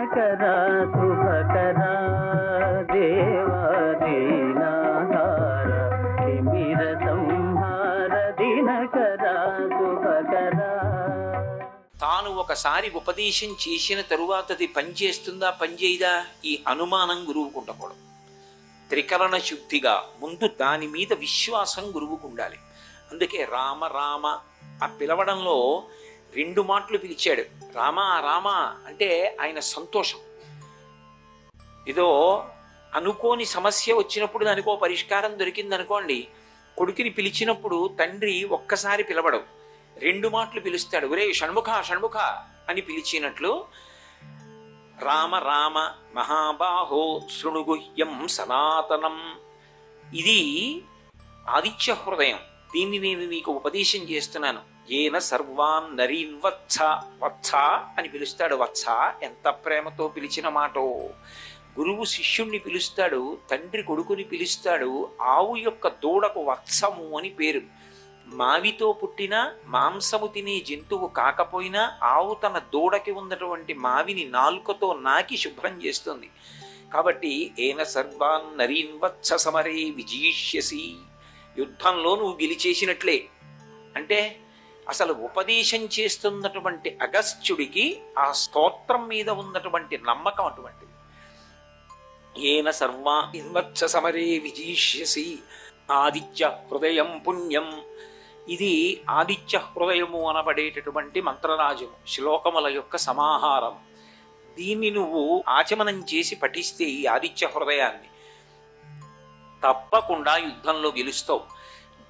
దినకరా శుభకరా దేవా దీనాహార తిమిర సంహార దినకరా శుభకరా. తాను ఒకసారి ఉపదేశం చేసిన తరువాత అది పనిచేస్తుందా పనిచేయదా ఈ అనుమానం గురువుకు ఉండకూడదు. త్రికరణ శుద్ధిగా ముందు దాని మీద విశ్వాసం గురువుకు ఉండాలి. అందుకే రామ రామ ఆ పిలవడంలో 2 మాటలు పిలిచాడు. రామ రామ అంటే ఆయన సంతోషం. ఏదో అనుకోని సమస్య వచ్చినప్పుడు దానికో పరిష్కారం దొరికిందనుకోండి, కొడుకుని పిలిచినప్పుడు తండ్రి ఒక్కసారి పిలవడం, 2 మాటలు పిలుస్తాడు. ఒరే షణ్ముఖ షణ్ముఖ అని పిలిచినట్లు రామ రామ మహాబాహో శృణుగుహ్యం సనాతనం. ఇది ఆదిత్య హృదయం. దీన్ని నేను మీకు ఉపదేశం చేస్తున్నాను. ఏన సర్వాన్ నరీన్ వత్స వత్స అని పిలుస్తాడు. వత్స ఎంత ప్రేమతో పిలిచిన మాటో. గురువు శిష్యుణ్ణి పిలుస్తాడు, తండ్రి కొడుకుని పిలుస్తాడు. ఆవు యొక్క దూడకు వత్సము అని పేరు. మావితో పుట్టిన మాంసము తినే జంతువు కాకపోయినా ఆవు తన దూడకి ఉన్నటువంటి మావిని నాలుకతో నాకి శుభ్రం చేస్తుంది. కాబట్టి ఏన సర్వాన్ నరీన్ వత్స సమరే విజయిష్యసి, యుద్ధంలో నువ్వు గెలిచేసినట్లే. అంటే అసలు ఉపదేశం చేస్తున్నటువంటి అగస్త్యుడికి ఆ స్తోత్రం మీద ఉన్నటువంటి నమ్మకం అటువంటిది. ఏన సర్వాన్ వత్స సమరే విజయిష్యసి ఆదిత్య హృదయం పుణ్యం. ఇది ఆదిత్య హృదయము అనబడేటటువంటి మంత్రరాజము, శ్లోకముల యొక్క సమాహారం. దీన్ని నువ్వు ఆచమనం చేసి పఠిస్తే ఈ ఆదిత్య హృదయాన్ని తప్పకుండా యుద్ధంలో గెలుస్తావు.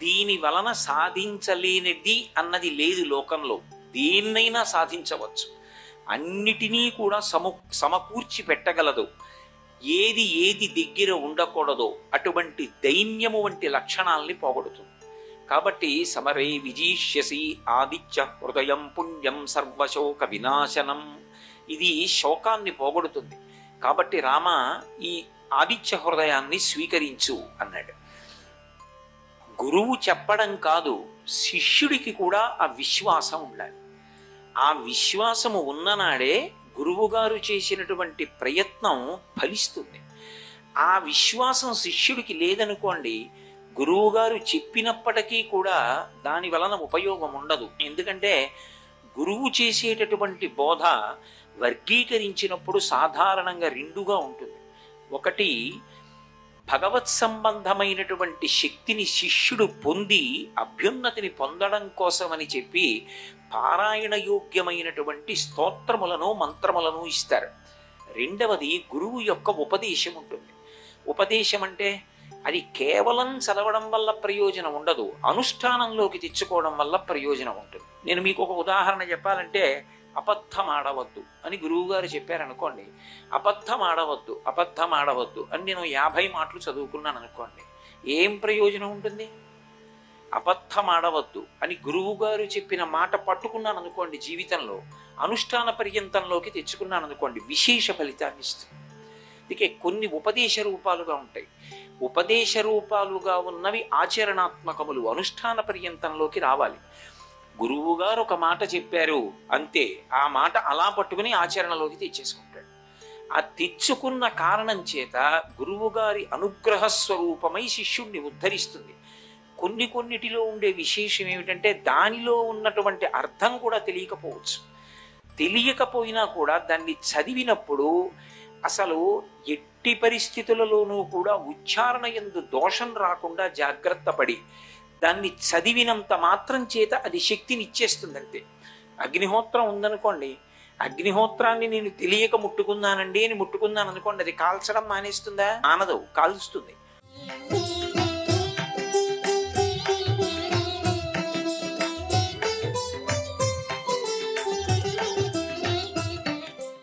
దీని వలన సాధించలేనిది అన్నది లేదు లోకంలో. దేన్నైనా సాధించవచ్చు. అన్నిటినీ కూడా సమకూర్చి పెట్టగలదు. ఏది ఏది దగ్గర ఉండకూడదో అటువంటి దైన్యము వంటి లక్షణాల్ని పోగొడుతుంది. కాబట్టి సమరే విజయిష్యసి ఆదిత్య హృదయం పుణ్యం సర్వశోక వినాశనం. ఇది శోకాన్ని పోగొడుతుంది. కాబట్టి రామ ఈ ఆదిత్య హృదయాన్ని స్వీకరించు అన్నాడు. గురువు చెప్పడం కాదు, శిష్యుడికి కూడా ఆ విశ్వాసం ఉండాలి. ఆ విశ్వాసము ఉన్ననాడే గురువుగారు చేసినటువంటి ప్రయత్నం ఫలిస్తుంది. ఆ విశ్వాసం శిష్యుడికి లేదనుకోండి, గురువుగారు చెప్పినప్పటికీ కూడా దాని వలన ఉపయోగం ఉండదు. ఎందుకంటే గురువు చేసేటటువంటి బోధ వర్గీకరించినప్పుడు సాధారణంగా 2గా ఉంటుంది. ఒకటి, భగవత్ సంబంధమైనటువంటి శక్తిని శిష్యుడు పొంది అభ్యున్నతిని పొందడం కోసమని చెప్పి పారాయణ యోగ్యమైనటువంటి స్తోత్రములను మంత్రములను ఇస్తారు. రెండవది, గురువు యొక్క ఉపదేశం ఉంటుంది. ఉపదేశం అంటే అది కేవలం చదవడం వల్ల ప్రయోజనం ఉండదు, అనుష్ఠానంలోకి తెచ్చుకోవడం వల్ల ప్రయోజనం ఉంటుంది. నేను మీకు ఒక ఉదాహరణ చెప్పాలంటే, అబద్ధం ఆడవద్దు అని గురువుగారు చెప్పారనుకోండి. అబద్ధం ఆడవద్దు అబద్ధం ఆడవద్దు అని నేను 50 మాటలు చదువుకున్నాను అనుకోండి, ఏం ప్రయోజనం ఉంటుంది? అబద్ధం ఆడవద్దు అని గురువుగారు చెప్పిన మాట పట్టుకున్నాను అనుకోండి, జీవితంలో అనుష్ఠాన పర్యంతంలోకి తెచ్చుకున్నాను అనుకోండి, విశేష ఫలితాన్ని ఇస్తుంది. అందుకే కొన్ని ఉపదేశ రూపాలుగా ఉంటాయి. ఉపదేశ రూపాలుగా ఉన్నవి ఆచరణాత్మకములు, అనుష్ఠాన పర్యంతంలోకి రావాలి. గురువుగారు ఒక మాట చెప్పారు అంతే, ఆ మాట అలా పట్టుకుని ఆచరణలోకి తెచ్చేసుకుంటాడు. ఆ తెచ్చుకున్న కారణం చేత గురువుగారి అనుగ్రహ స్వరూపమై శిష్యుణ్ణి ఉద్ధరిస్తుంది. కొన్నిటిలో ఉండే విశేషం ఏమిటంటే, దానిలో ఉన్నటువంటి అర్థం కూడా తెలియకపోవచ్చు. తెలియకపోయినా కూడా దాన్ని చదివినప్పుడు అసలు ఎట్టి పరిస్థితులలోనూ కూడా ఉచ్చారణ యందు దోషం రాకుండా జాగ్రత్త పడి దాన్ని చదివినంత మాత్రం చేత అది శక్తిని ఇచ్చేస్తుంది అంతే. అగ్నిహోత్రం ఉందనుకోండి, అగ్నిహోత్రాన్ని నేను తెలియక ముట్టుకున్నానండి అని ముట్టుకున్నాను అనుకోండి, అది కాల్చడం మానేస్తుందా? మానదు, కాల్స్తుంది.